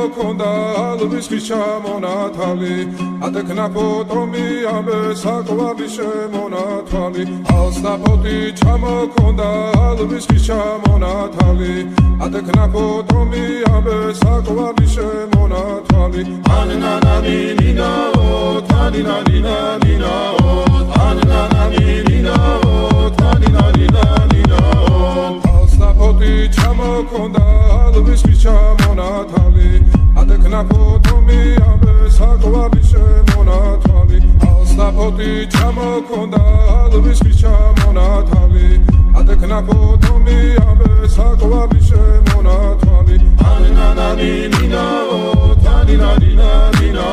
ჩამოქონდა ალვის ხის ჩამონათალი ატექნა ფოტომი ამე საკვარი შემონათვალი ალსნაფოთი ჩამოქონდა ალვის ხის ჩამონათალი ატექნა ფოტომი ამე საკვარი შემონათვალი ანანა ნინაო თანინა ნინა ნინაო ანანა ნინაო თანინა ნინა ნინაო ალსნაფოთი ჩამოქონდა ალვის ხის ჩამონათალი ატექნა ფოტომი ამე საკვარი შემონათვალი ალსნაფოთი ჩამოქონდა ალვის ხის ჩამონათალი ატექნა ფოტომი ამე საკვარი შემონათვალი ანანა ნინაო თანინა ნინა ნინა